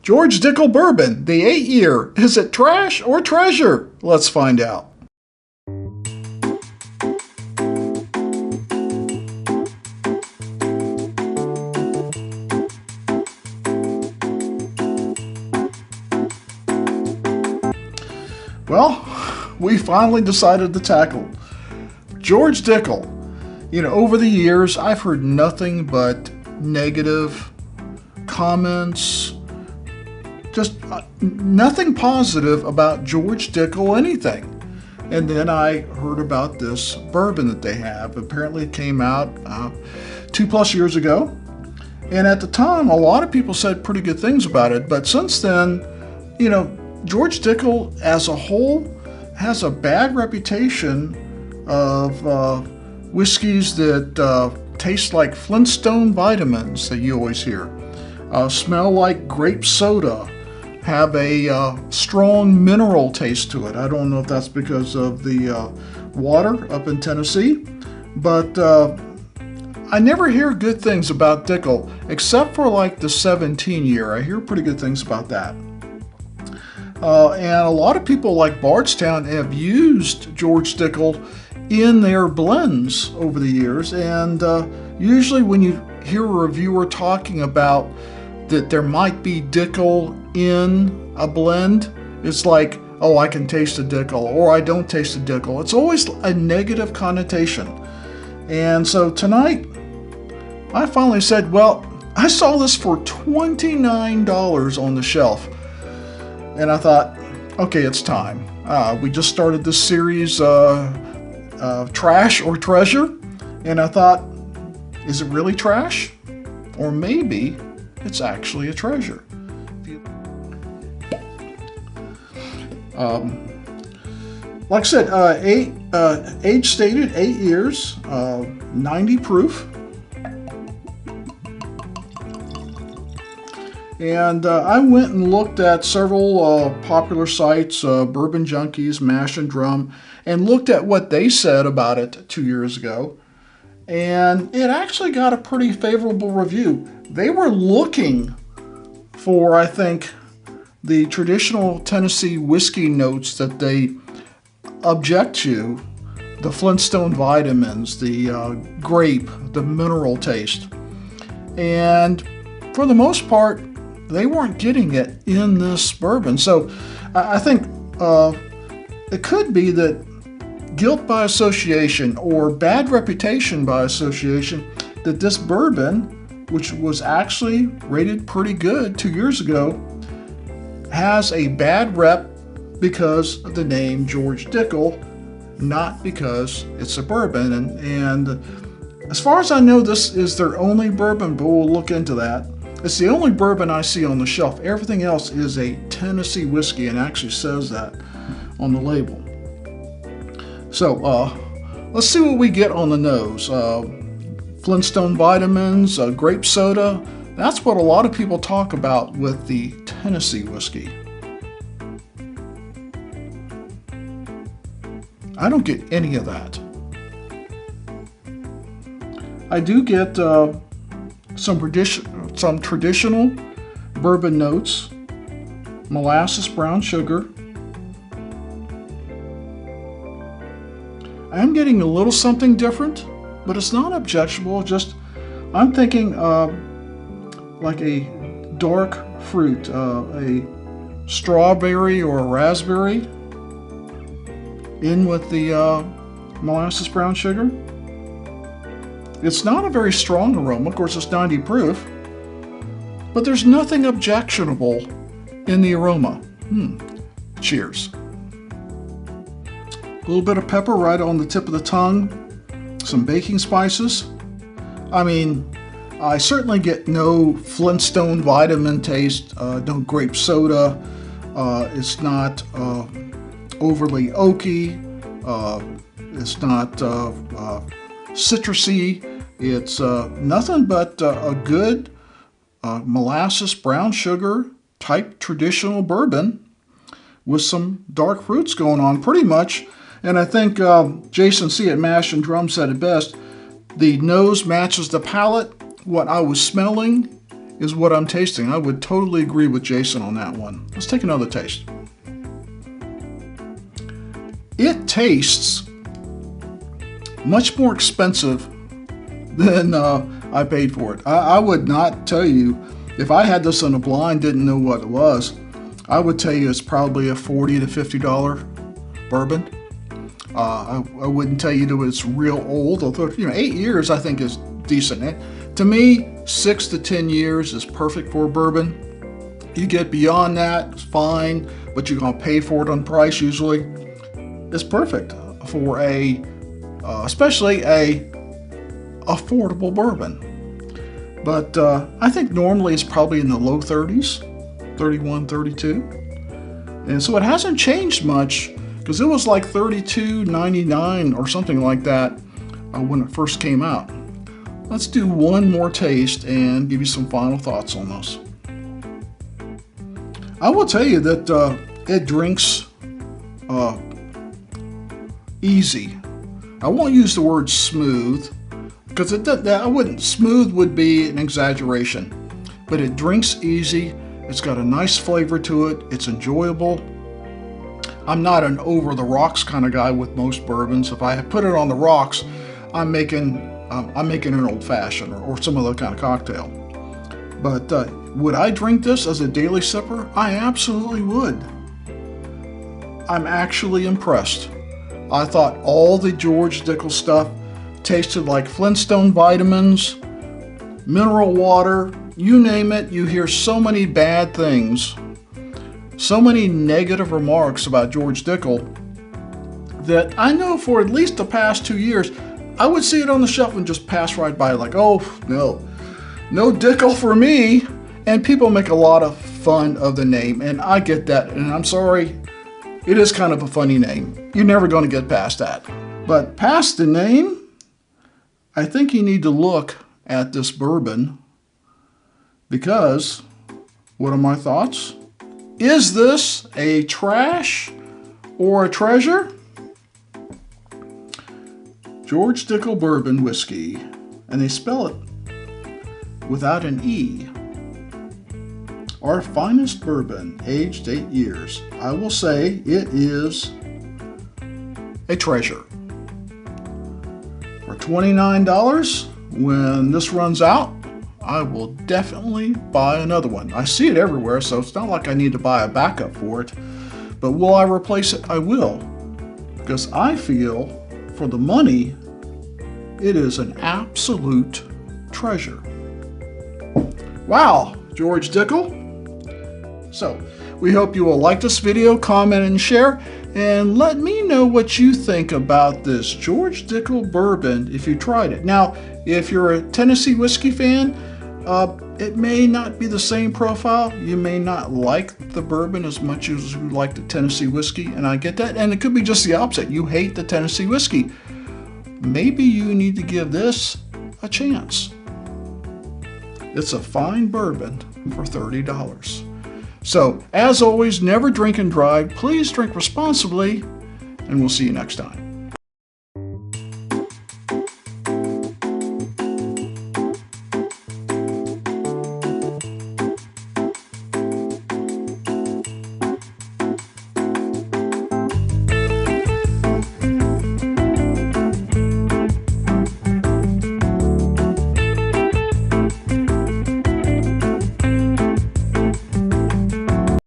George Dickel Bourbon, the 8-year. Is it trash or treasure? Let's find out. Well, we finally decided to tackle George Dickel. You know, over the years, I've heard nothing but negative comments, just nothing positive about George Dickel anything. And then I heard about this bourbon that they have. Apparently it came out 2+ years ago. And at the time, a lot of people said pretty good things about it. But since then, you know, George Dickel as a whole has a bad reputation of whiskeys that taste like Flintstone vitamins that you always hear, smell like grape soda, have a strong mineral taste to it. I don't know if that's because of the water up in Tennessee, but I never hear good things about Dickel, except for like the 17 year. I hear pretty good things about that. And a lot of people like Bardstown have used George Dickel in their blends over the years. And usually when you hear a reviewer talking about that there might be Dickel in a blend, it's like, oh, I can taste a Dickel, or I don't taste a Dickel. It's always a negative connotation. And so tonight, I finally said, well, I saw this for $29 on the shelf. And I thought, okay, it's time. We just started this series, Trash or Treasure. And I thought, is it really trash? Or maybe it's actually a treasure. Like I said, age stated 8 years, 90 proof. And I went and looked at several popular sites, Bourbon Junkies, Mash and Drum, and looked at what they said about it 2 years ago. And it actually got a pretty favorable review. They were looking for, I think, the traditional Tennessee whiskey notes that they object to, the Flintstone vitamins, the grape, the mineral taste. And for the most part, they weren't getting it in this bourbon. So I think it could be that guilt by association or bad reputation by association, that this bourbon, which was actually rated pretty good 2 years ago, has a bad rep because of the name George Dickel, not because it's a bourbon. And as far as I know, this is their only bourbon, but we'll look into that. It's the only bourbon I see on the shelf. Everything else is a Tennessee whiskey, and actually says that on the label. So let's see what we get on the nose. Flintstone vitamins, grape soda. That's what a lot of people talk about with the Tennessee whiskey. I don't get any of that. I do get some traditional bourbon notes, molasses, brown sugar. I am getting a little something different, but it's not objectionable. Just I'm thinking like a dark fruit, a strawberry or a raspberry in with the molasses, brown sugar. It's not a very strong aroma. Of course, it's 90 proof, but there's nothing objectionable in the aroma. Cheers. A little bit of pepper right on the tip of the tongue. Some baking spices. I mean, I certainly get no Flintstone vitamin taste, no grape soda. It's not overly oaky. It's not citrusy. It's nothing but a good molasses, brown sugar type traditional bourbon with some dark fruits going on pretty much. And I think Jason C. at Mash and Drum said it best. The nose matches the palate. What I was smelling is what I'm tasting. I would totally agree with Jason on that one. Let's take another taste. It tastes much more expensive than I paid for it. I would not tell you, if I had this on a blind, didn't know what it was, I would tell you it's probably a $40 to $50 bourbon. I wouldn't tell you that it's real old, although 8 years I think is decent. To me, 6 to 10 years is perfect for a bourbon. You get beyond that, it's fine, but you're gonna pay for it on price usually. It's perfect for especially a affordable bourbon. But I think normally it's probably in the low 30s, 31, 32. And so it hasn't changed much, because it was like $32.99 or something like that when it first came out. Let's do one more taste and give you some final thoughts on this. I will tell you that it drinks easy. I won't use the word smooth, because smooth would be an exaggeration, but it drinks easy. It's got a nice flavor to it. It's enjoyable. I'm not an over the rocks kind of guy with most bourbons. If I put it on the rocks, I'm making an old fashioned or some other kind of cocktail. But would I drink this as a daily sipper? I absolutely would. I'm actually impressed. I thought all the George Dickel stuff tasted like Flintstone vitamins, mineral water, you name it. You hear so many bad things, so many negative remarks about George Dickel, that I know for at least the past 2 years, I would see it on the shelf and just pass right by like, oh, no Dickel for me. And people make a lot of fun of the name, and I get that, and I'm sorry, it is kind of a funny name. You're never going to get past that. But past the name, I think you need to look at this bourbon, because what are my thoughts? Is this a trash or a treasure? George Dickel Bourbon Whiskey, and they spell it without an E. Our finest bourbon, aged 8 years. I will say it is a treasure. For $29, when this runs out, I will definitely buy another one. I see it everywhere, so it's not like I need to buy a backup for it. But will I replace it? I will. Because I feel, for the money, it is an absolute treasure. Wow, George Dickel. So, we hope you will like this video, comment, and share, and let me know what you think about this George Dickel bourbon if you tried it. Now, if you're a Tennessee whiskey fan, it may not be the same profile. You may not like the bourbon as much as you like the Tennessee whiskey, and I get that. And it could be just the opposite. You hate the Tennessee whiskey. Maybe you need to give this a chance. It's a fine bourbon for $30. So, as always, never drink and drive. Please drink responsibly, and we'll see you next time.